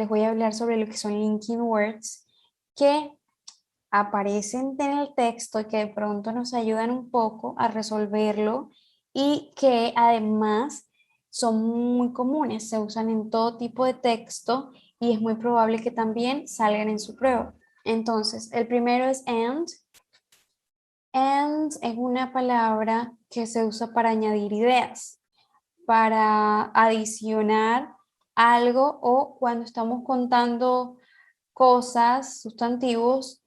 les voy a hablar sobre lo que son linking words que aparecen en el texto y que de pronto nos ayudan un poco a resolverlo y que además son muy comunes, se usan en todo tipo de texto y es muy probable que también salgan en su prueba. Entonces, el primero es and. And es una palabra que se usa para añadir ideas, para adicionar algo o cuando estamos contando cosas, sustantivos,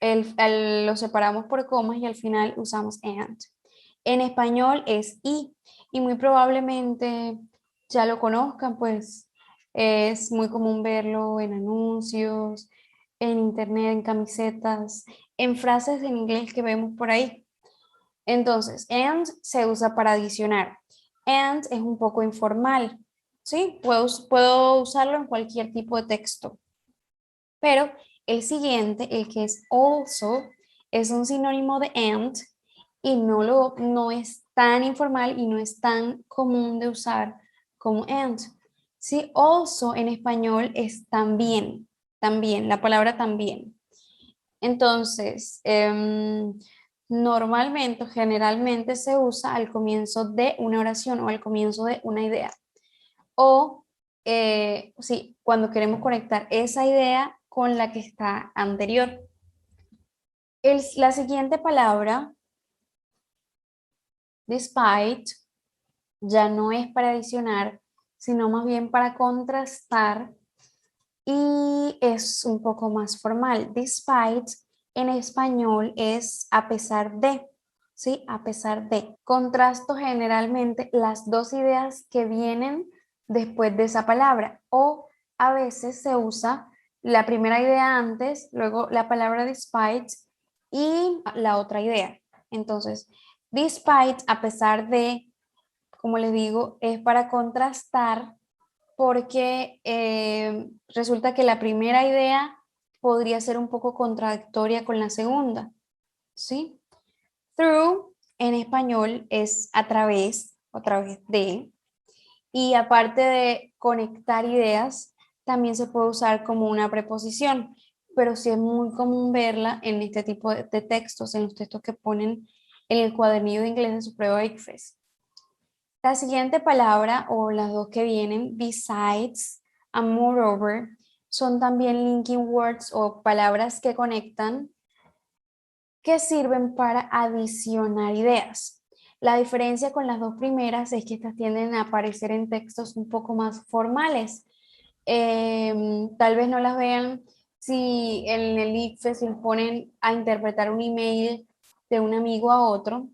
lo separamos por comas y al final usamos and. En español es y muy probablemente ya lo conozcan, pues es muy común verlo en anuncios, en internet, en camisetas, en frases en inglés que vemos por ahí. Entonces, and se usa para adicionar. And es un poco informal, ¿sí? Puedo usarlo en cualquier tipo de texto. Pero el siguiente, el que es also, es un sinónimo de and y no es tan informal y no es tan común de usar como and. Sí, also en español es también, también, la palabra también. Entonces, normalmente o generalmente se usa al comienzo de una oración o al comienzo de una idea. O, sí, cuando queremos conectar esa idea con la que está anterior. La siguiente palabra, despite, ya no es para adicionar, sino más bien para contrastar y es un poco más formal. Despite en español es a pesar de, ¿sí? A pesar de. Contrasto generalmente las dos ideas que vienen después de esa palabra o a veces se usa la primera idea antes, luego la palabra despite y la otra idea. Entonces, despite, a pesar de, como les digo, es para contrastar porque resulta que la primera idea podría ser un poco contradictoria con la segunda, ¿sí? Through en español es a través de, y aparte de conectar ideas, también se puede usar como una preposición, pero sí es muy común verla en este tipo de textos, en los textos que ponen en el cuadernillo de inglés de su prueba ICFES. La siguiente palabra o las dos que vienen, besides and moreover, son también linking words o palabras que conectan que sirven para adicionar ideas. La diferencia con las dos primeras es que estas tienden a aparecer en textos un poco más formales. Tal vez no las vean si en el ICFES se les ponen a interpretar un email de un amigo a otro,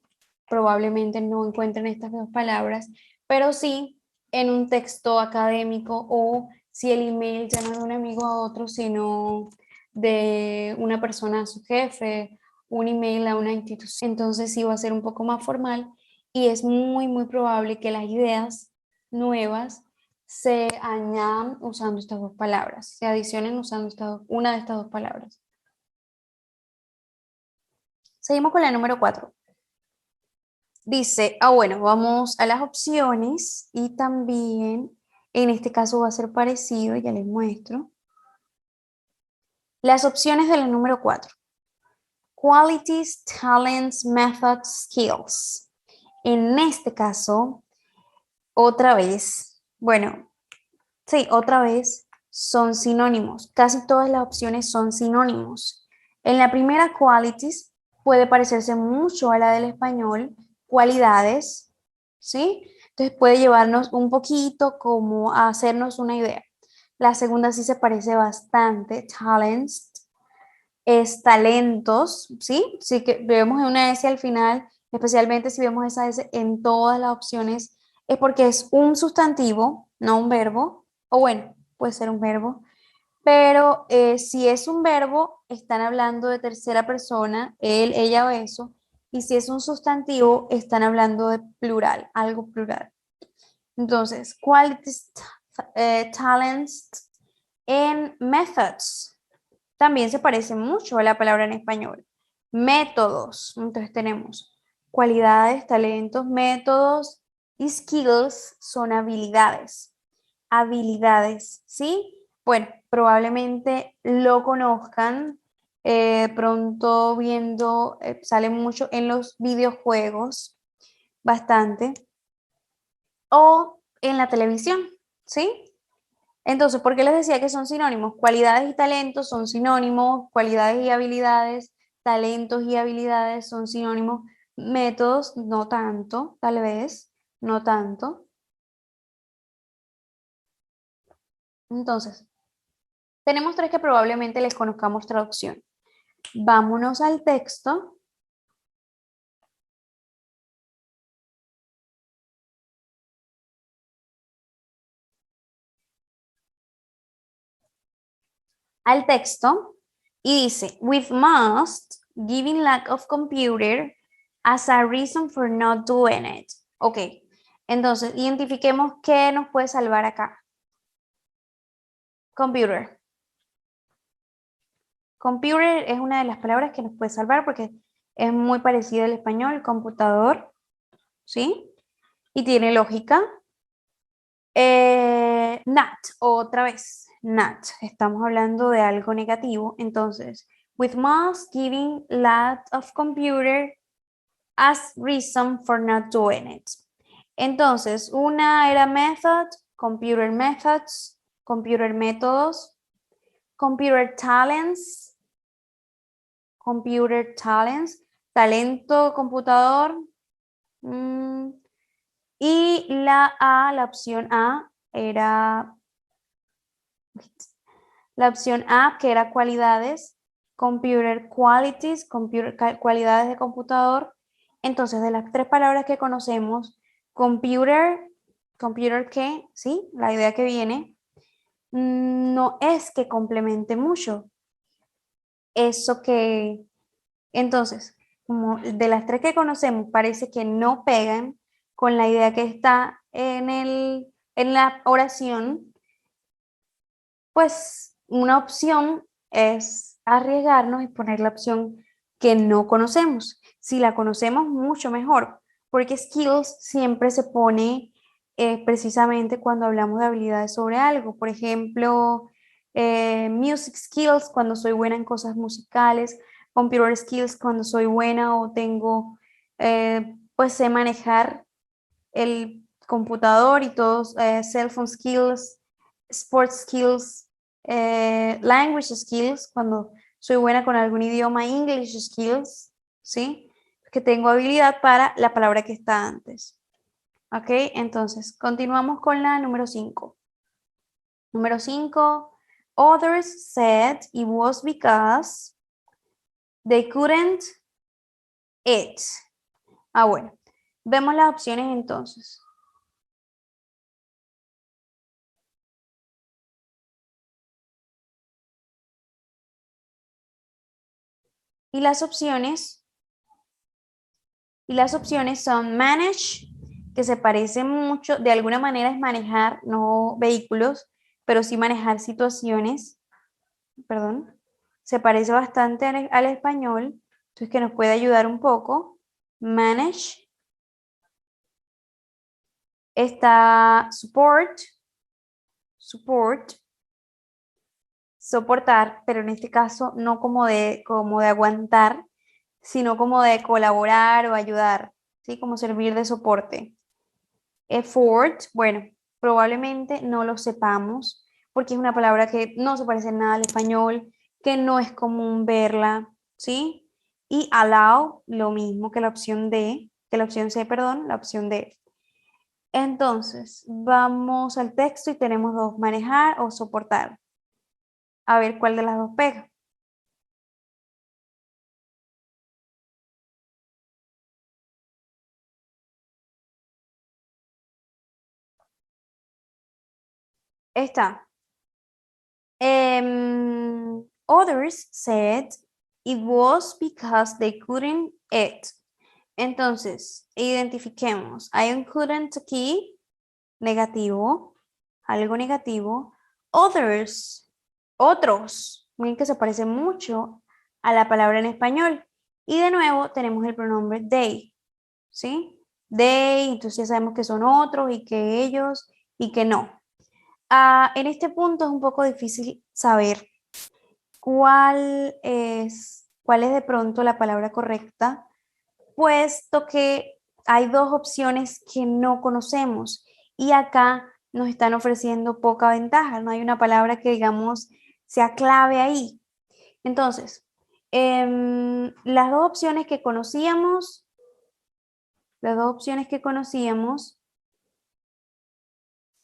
probablemente no encuentren estas dos palabras, pero sí en un texto académico o si el email ya no es de un amigo a otro, sino de una persona a su jefe, un email a una institución. Entonces sí va a ser un poco más formal y es muy probable que las ideas nuevas se añadan usando estas dos palabras, se adicionen usando una de estas dos palabras. Seguimos con la número 4. Dice, bueno, vamos a las opciones y también en este caso va a ser parecido, ya les muestro. Las opciones de la número 4. Qualities, talents, methods, skills. En este caso, otra vez, bueno, sí, otra vez son sinónimos. Casi todas las opciones son sinónimos. En la primera, qualities, puede parecerse mucho a la del español, cualidades, ¿sí? Entonces puede llevarnos un poquito como a hacernos una idea. La segunda sí se parece bastante, talents, es talentos, ¿sí? Sí que vemos una S al final, especialmente si vemos esa S en todas las opciones, es porque es un sustantivo, no un verbo, o bueno, puede ser un verbo, pero si es un verbo, están hablando de tercera persona, él, ella o eso, y si es un sustantivo, están hablando de plural, algo plural. Entonces, qualities, talents, and methods también se parece mucho a la palabra en español. Métodos. Entonces tenemos cualidades, talentos, métodos y skills son habilidades. Habilidades, ¿sí? Bueno, probablemente lo conozcan, pronto viendo, sale mucho en los videojuegos, bastante, o en la televisión, ¿sí? Entonces, ¿por qué les decía que son sinónimos? Cualidades y talentos son sinónimos, cualidades y habilidades, talentos y habilidades son sinónimos, métodos no tanto, tal vez, no tanto. Entonces, tenemos tres que probablemente les conozcamos traducción. Vámonos al texto. Al texto y dice, with must, giving lack of computer as a reason for not doing it. Ok, entonces identifiquemos qué nos puede salvar acá. Computer. Computer es una de las palabras que nos puede salvar porque es muy parecido al español, computador, ¿sí? Y tiene lógica. Not, otra vez, not. Estamos hablando de algo negativo. Entonces, with must giving lack of computer as reason for not doing it. Entonces, una era method, computer methods, computer métodos, computer talents, talento computador. Y la opción A era la opción A, que era cualidades, computer qualities, cualidades de computador. Entonces, de las tres palabras que conocemos, computer que, ¿sí? La idea que viene, no es que complemente mucho. Eso que, entonces, como de las tres que conocemos, parece que no pegan con la idea que está en la oración, pues una opción es arriesgarnos y poner la opción que no conocemos. Si la conocemos, mucho mejor, porque skills siempre se pone precisamente cuando hablamos de habilidades sobre algo. Por ejemplo, music skills cuando soy buena en cosas musicales, computer skills cuando soy buena o tengo, pues sé manejar el computador y todos, cell phone skills, sports skills, language skills, cuando soy buena con algún idioma, English skills, ¿sí? Que tengo habilidad para la palabra que está antes. ¿Ok? Entonces, continuamos con la número 5. Número 5, others said it was because they couldn't eat. Bueno, vemos las opciones entonces. Y las opciones son manage, que se parece mucho, de alguna manera es manejar, no vehículos, pero sí manejar situaciones, perdón, se parece bastante al español, entonces que nos puede ayudar un poco. Manage, está support, soportar, pero en este caso no como de aguantar, sino como de colaborar o ayudar, ¿sí? Como servir de soporte. Effort, bueno, probablemente no lo sepamos porque es una palabra que no se parece en nada al español, que no es común verla, ¿sí? Y allow, lo mismo que la opción D, que la opción C, perdón, la opción D. Entonces, vamos al texto y tenemos dos, manejar o soportar. A ver cuál de las dos pega. Está. Others said it was because they couldn't eat. Entonces, identifiquemos. Hay un couldn't aquí, negativo, algo negativo. Others, otros, miren que se parece mucho a la palabra en español. Y de nuevo tenemos el pronombre they, ¿sí? They, entonces ya sabemos que son otros y que ellos y que no. En este punto es un poco difícil saber cuál es de pronto la palabra correcta, puesto que hay dos opciones que no conocemos y acá nos están ofreciendo poca ventaja, no hay una palabra que digamos sea clave ahí. Entonces, las dos opciones que conocíamos,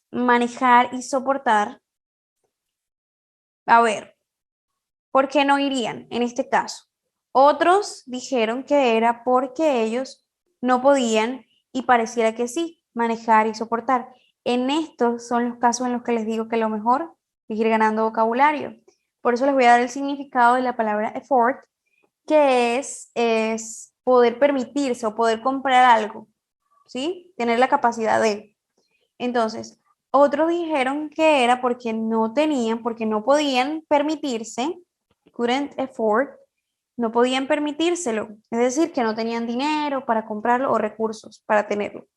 manejar y soportar, a ver, ¿por qué no irían en este caso? Otros dijeron que era porque ellos no podían y pareciera que sí, manejar y soportar. En estos son los casos en los que les digo que lo mejor es ir ganando vocabulario. Por eso les voy a dar el significado de la palabra effort, que es poder permitirse o poder comprar algo, ¿sí? Tener la capacidad de. Entonces, otros dijeron que era porque no tenían, porque no podían permitirse, couldn't afford, no podían permitírselo, es decir, que no tenían dinero para comprarlo o recursos para tenerlo,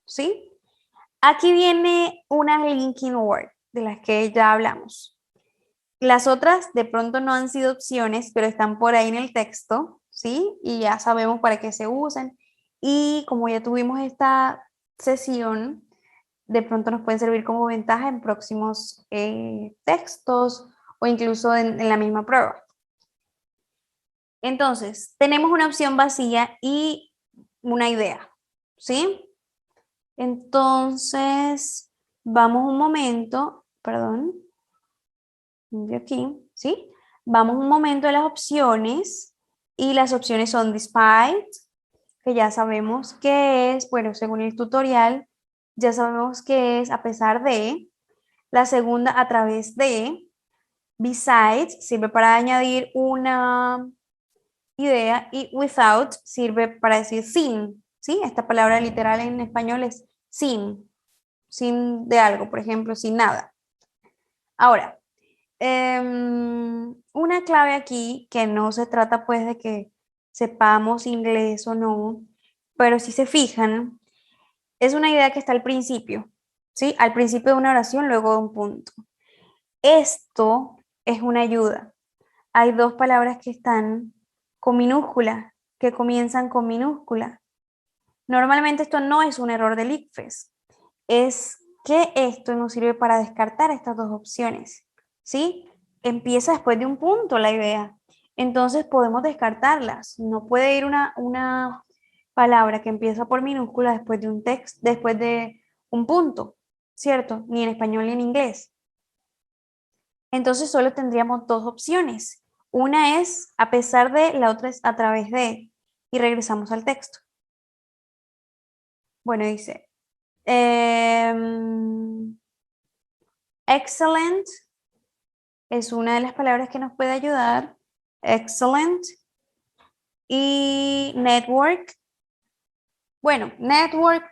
¿sí? Aquí viene una linking word de las que ya hablamos. Las otras de pronto no han sido opciones, pero están por ahí en el texto, ¿sí? Y ya sabemos para qué se usan. Y como ya tuvimos esta sesión, de pronto nos pueden servir como ventaja en próximos textos o incluso en la misma prueba. Entonces, tenemos una opción vacía y una idea, ¿sí? Entonces, vamos un momento, perdón, de aquí, ¿sí? Vamos un momento a las opciones y las opciones son despite, que ya sabemos qué es, bueno, según el tutorial, ya sabemos qué es a pesar de. La segunda, a través de. Besides sirve para añadir una idea y without sirve para decir sin, ¿sí? Esta palabra literal en español es sin de algo, por ejemplo, sin nada. Ahora, una clave aquí que no se trata pues de que sepamos inglés o no, pero si se fijan, es una idea que está al principio, ¿sí? Al principio de una oración, luego de un punto. Esto es una ayuda. Hay dos palabras que están con minúscula, que comienzan con minúscula. Normalmente esto no es un error del ICFES, es que esto nos sirve para descartar estas dos opciones, ¿sí? Empieza después de un punto la idea, entonces podemos descartarlas. No puede ir una palabra que empieza por minúscula después de un texto, después de un punto, ¿cierto? Ni en español ni en inglés. Entonces solo tendríamos dos opciones. Una es a pesar de, la otra es a través de. Y regresamos al texto. Bueno, dice, excellent es una de las palabras que nos puede ayudar. Excellent. Y network. Bueno, network,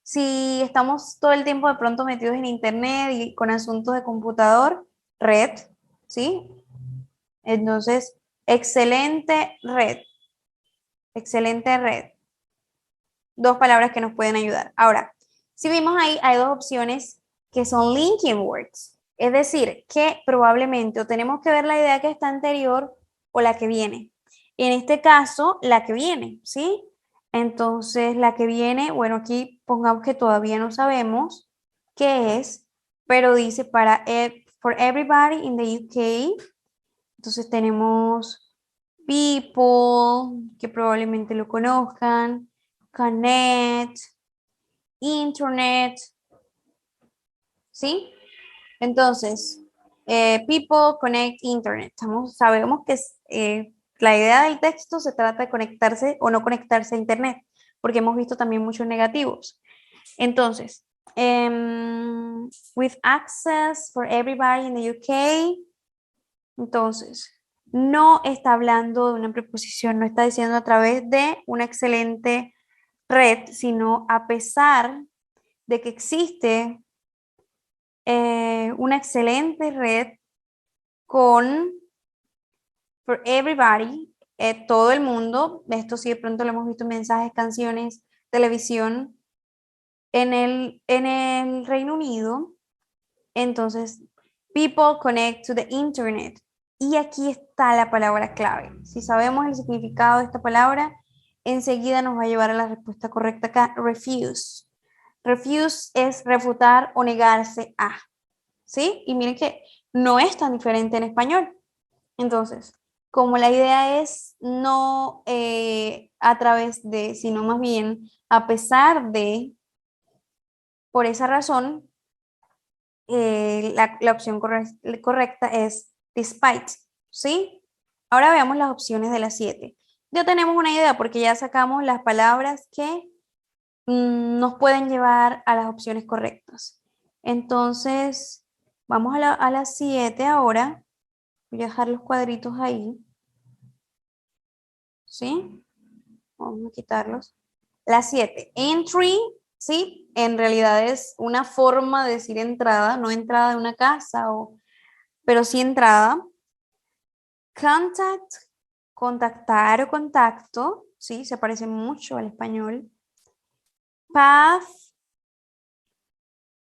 si estamos todo el tiempo de pronto metidos en internet y con asuntos de computador, red, ¿sí? Entonces, excelente red. Excelente red. Dos palabras que nos pueden ayudar. Ahora, si vimos ahí, hay dos opciones que son linking words. Es decir, que probablemente o tenemos que ver la idea que está anterior o la que viene. En este caso, la que viene, ¿sí? Entonces, la que viene, bueno, aquí pongamos que todavía no sabemos qué es, pero dice para for everybody in the UK. Entonces tenemos people, que probablemente lo conozcan, connect, internet, ¿sí? Entonces, people, connect, internet. Sabemos que la idea del texto se trata de conectarse o no conectarse a internet, porque hemos visto también muchos negativos. Entonces, with access for everybody in the UK. Entonces, no está hablando de una preposición, no está diciendo a través de una excelente red, sino a pesar de que existe una excelente red con for everybody, todo el mundo. Esto sí de pronto lo hemos visto en mensajes, canciones, televisión, en el Reino Unido. Entonces, people connect to the internet. Y aquí está la palabra clave. Si sabemos el significado de esta palabra, enseguida nos va a llevar a la respuesta correcta acá, refuse. Refuse es refutar o negarse a, ¿sí? Y miren que no es tan diferente en español. Entonces, como la idea es no a través de, sino más bien a pesar de, por esa razón, la opción correcta es despite, ¿sí? Ahora veamos las opciones de las 7. Ya tenemos una idea porque ya sacamos las palabras que nos pueden llevar a las opciones correctas. Entonces, vamos a las 7 ahora. Voy a dejar los cuadritos ahí, ¿sí? Vamos a quitarlos. La 7, entry, ¿sí? En realidad es una forma de decir entrada, no entrada de una casa, pero sí entrada. Contact, contactar o contacto, ¿sí? Se parece mucho al español. Path,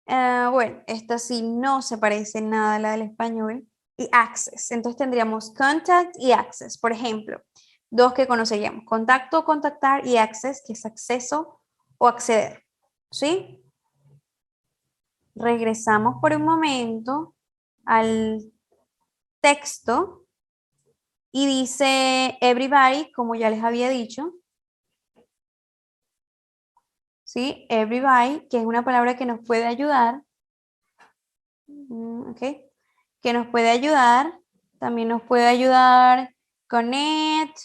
bueno, esta sí no se parece nada a la del español. Y access, entonces tendríamos contact y access, por ejemplo, dos que conoceríamos, contacto, contactar y access, que es acceso o acceder, ¿sí? Regresamos por un momento al texto y dice everybody, como ya les había dicho, ¿sí? Everybody, que es una palabra que nos puede ayudar, ¿ok? Que nos puede ayudar, también nos puede ayudar connect,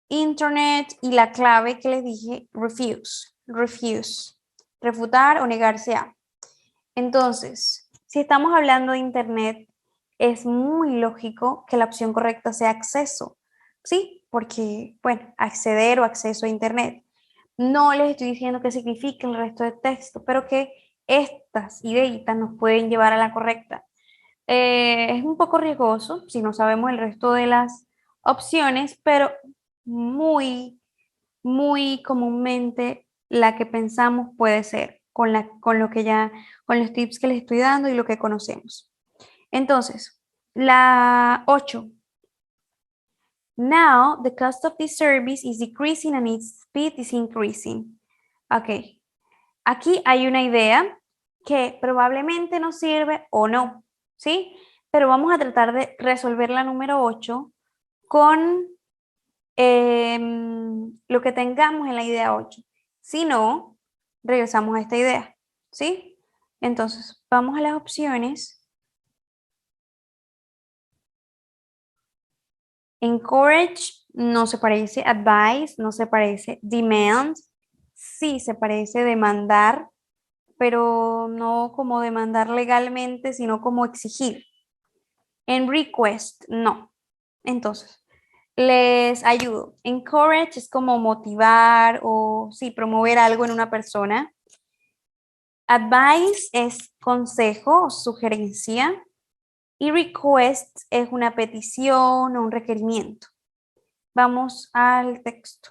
internet y la clave que les dije, refuse, refuse, refutar o negarse a. Entonces, si estamos hablando de internet, es muy lógico que la opción correcta sea acceso, ¿sí? Porque, bueno, acceder o acceso a internet. No les estoy diciendo qué significa el resto del texto, pero que estas ideitas nos pueden llevar a la correcta. Es un poco riesgoso si no sabemos el resto de las opciones, pero muy, muy comúnmente la que pensamos puede ser con lo que ya, con los tips que les estoy dando y lo que conocemos. Entonces, la 8. Now, the cost of this service is decreasing and its speed is increasing. Ok, aquí hay una idea que probablemente nos sirve o no, ¿sí? Pero vamos a tratar de resolver la número 8 con lo que tengamos en la idea 8. Si no, regresamos a esta idea, ¿sí? Entonces, vamos a las opciones. Encourage no se parece, advice no se parece, demand sí se parece demandar, pero no como demandar legalmente, sino como exigir. En request, no. Entonces, les ayudo. Encourage es como motivar o sí, promover algo en una persona. Advice es consejo o sugerencia. Y request es una petición o un requerimiento. Vamos al texto.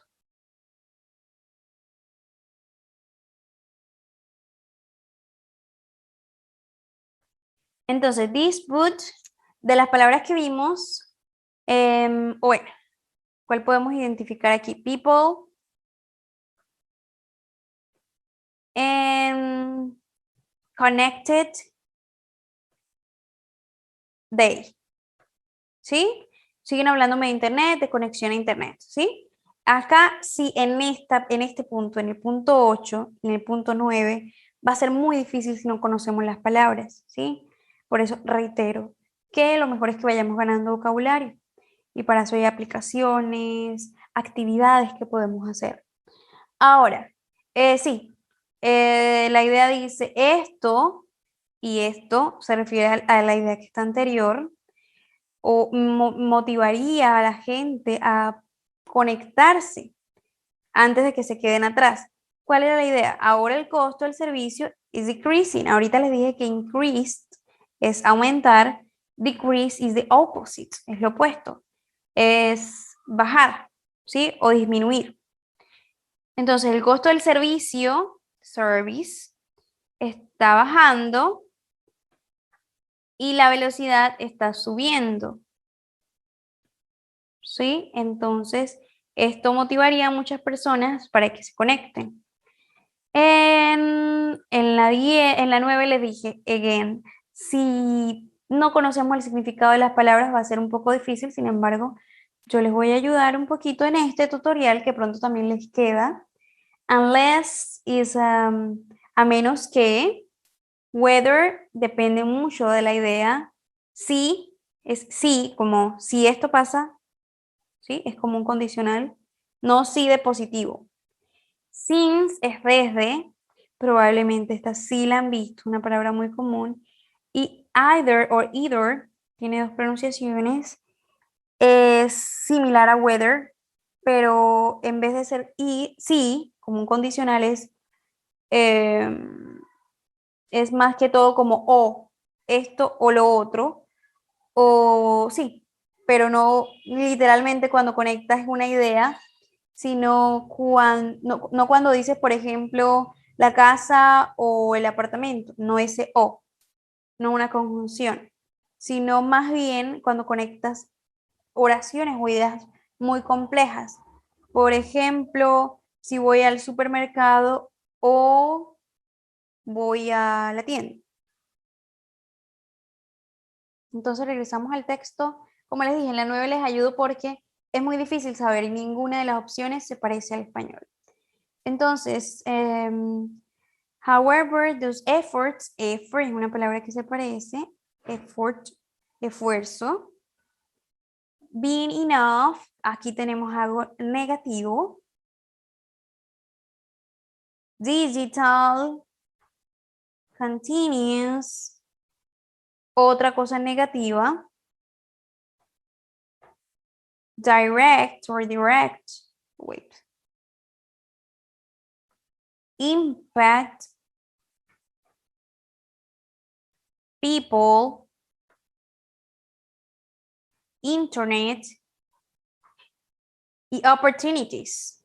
Entonces, dispute, de las palabras que vimos, bueno, ¿cuál podemos identificar aquí? People, connected, they, ¿sí? Siguen hablándome de internet, de conexión a internet, ¿sí? Acá, sí, en este punto, en el punto 8, en el punto 9, va a ser muy difícil si no conocemos las palabras, ¿sí? Por eso reitero que lo mejor es que vayamos ganando vocabulario. Y para eso hay aplicaciones, actividades que podemos hacer. Ahora, sí, la idea dice esto y esto se refiere a la idea que está anterior o motivaría a la gente a conectarse antes de que se queden atrás. ¿Cuál era la idea? Ahora el costo del servicio is decreasing. Ahorita les dije que increased es aumentar, decrease is the opposite, es lo opuesto, es bajar, ¿sí? O disminuir. Entonces, el costo del servicio, service, está bajando y la velocidad está subiendo. ¿Sí? Entonces, esto motivaría a muchas personas para que se conecten. En la 9 les dije, again, si no conocemos el significado de las palabras va a ser un poco difícil, sin embargo, yo les voy a ayudar un poquito en este tutorial que pronto también les queda. Unless is a menos que, whether depende mucho de la idea, si es sí, como si esto pasa, ¿sí? Es como un condicional, no si de positivo. Since es desde, probablemente esta sí la han visto, una palabra muy común. Y either o either tiene dos pronunciaciones, es similar a whether, pero en vez de ser y sí, como un condicional eh, es más que todo como o esto o lo otro, o sí, pero no literalmente cuando conectas una idea, sino no cuando dices, por ejemplo, la casa o el apartamento, no ese o, no una conjunción, sino más bien cuando conectas oraciones o ideas muy complejas. Por ejemplo, si voy al supermercado o voy a la tienda. Entonces regresamos al texto. Como les dije, en la 9 les ayudo porque es muy difícil saber y ninguna de las opciones se parece al español. Entonces, however, those efforts, effort es una palabra que se parece, effort, esfuerzo. Being enough, aquí tenemos algo negativo. Digital, continuous, otra cosa negativa. Direct or direct, wait. Impact, people, internet y opportunities.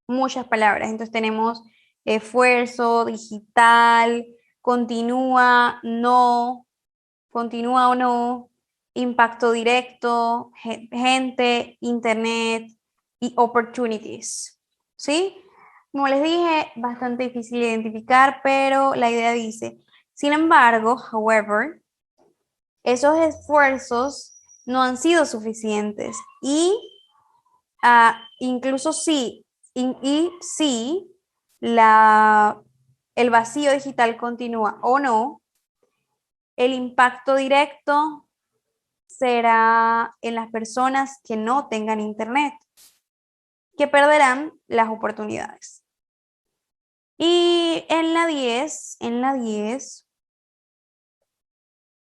Muchas palabras. Entonces tenemos esfuerzo, digital, continúa, no, continúa o no, impacto directo, gente, internet y opportunities. ¿Sí? Como les dije, bastante difícil de identificar, pero la idea dice, sin embargo, however, esos esfuerzos no han sido suficientes y incluso si, y si el vacío digital continúa o no, el impacto directo será en las personas que no tengan internet, que perderán las oportunidades. Y en la 10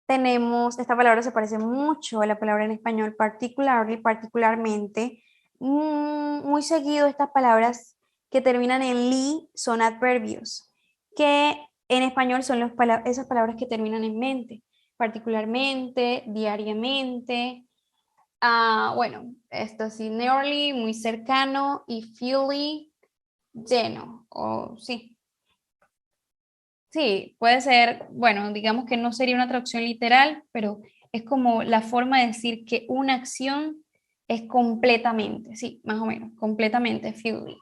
tenemos, esta palabra se parece mucho a la palabra en español, particularmente. Muy seguido estas palabras que terminan en li son adverbios, que en español son esas palabras que terminan en mente, particularmente, diariamente. Bueno, esto sí, nearly, muy cercano, y fully, lleno, o sí. Sí, puede ser, bueno, digamos que no sería una traducción literal, pero es como la forma de decir que una acción es completamente, sí, más o menos, completamente, fully.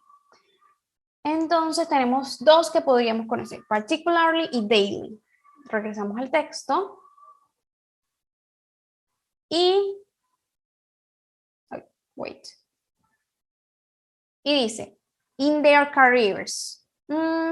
Entonces tenemos dos que podríamos conocer, particularly y daily. Regresamos al texto y, wait, y dice, in their careers.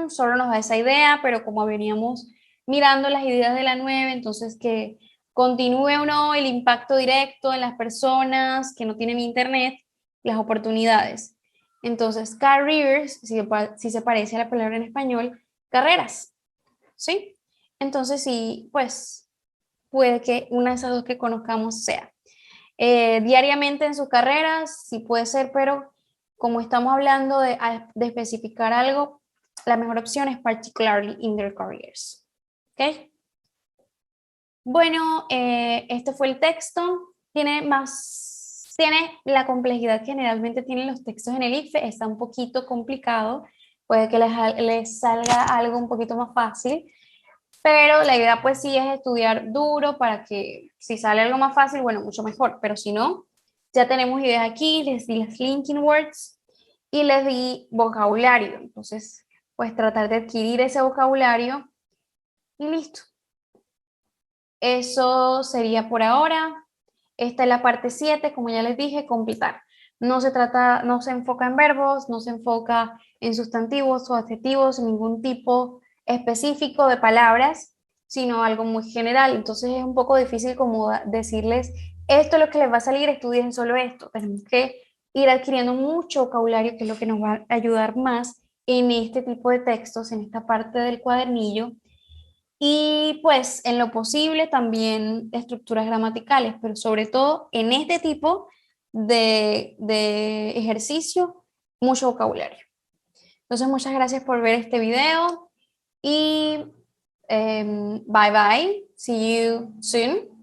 Solo nos da esa idea, pero como veníamos mirando las ideas de la 9, entonces que continúe o no el impacto directo en las personas que no tienen internet, las oportunidades. Entonces, careers, si se parece a la palabra en español, carreras, ¿sí? Entonces, sí, pues puede que una de esas dos que conozcamos sea. Diariamente en sus carreras, sí puede ser, pero como estamos hablando de especificar algo, la mejor opción es particularly in their careers. ¿Ok? Bueno, este fue el texto. Tiene la complejidad que generalmente tienen los textos en el IFE, está un poquito complicado, puede que les salga algo un poquito más fácil, pero la idea pues sí es estudiar duro para que si sale algo más fácil, bueno, mucho mejor, pero si no, ya tenemos ideas aquí, les di las linking words y les di vocabulario, entonces pues tratar de adquirir ese vocabulario y listo. Eso sería por ahora. Esta es la parte 7, como ya les dije, completar. No se trata, no se enfoca en verbos, no se enfoca en sustantivos o adjetivos, ningún tipo específico de palabras, sino algo muy general. Entonces es un poco difícil como decirles, esto es lo que les va a salir, estudien solo esto. Tenemos que ir adquiriendo mucho vocabulario, que es lo que nos va a ayudar más en este tipo de textos, en esta parte del cuadernillo y pues en lo posible también estructuras gramaticales, pero sobre todo en este tipo de ejercicio, mucho vocabulario. Entonces, muchas gracias por ver este video y bye bye. See you soon.